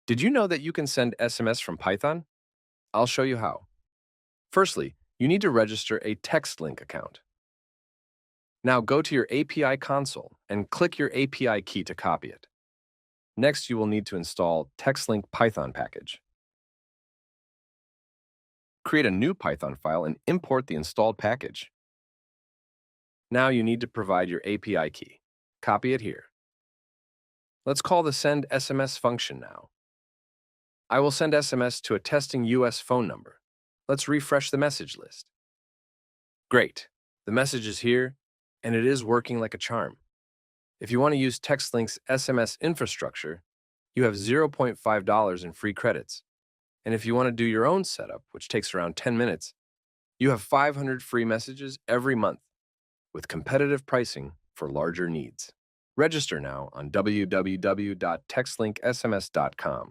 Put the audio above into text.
Did you know that you can send SMS from Python? I'll show you how. Firstly, you need to register a TextLink account. Now go to your API console and click your API key to copy it. Next, you will need to install TextLink Python package. Create a new Python file and import the installed package. Now you need to provide your API key. Copy it here. Let's call the send SMS function now. I will send SMS to a testing US phone number. Let's refresh the message list. Great. The message is here, and it is working like a charm. If you want to use TextLink's SMS infrastructure, you have $0.5 in free credits. And if you want to do your own setup, which takes around 10 minutes, you have 500 free messages every month with competitive pricing for larger needs. Register now on www.textlinksms.com.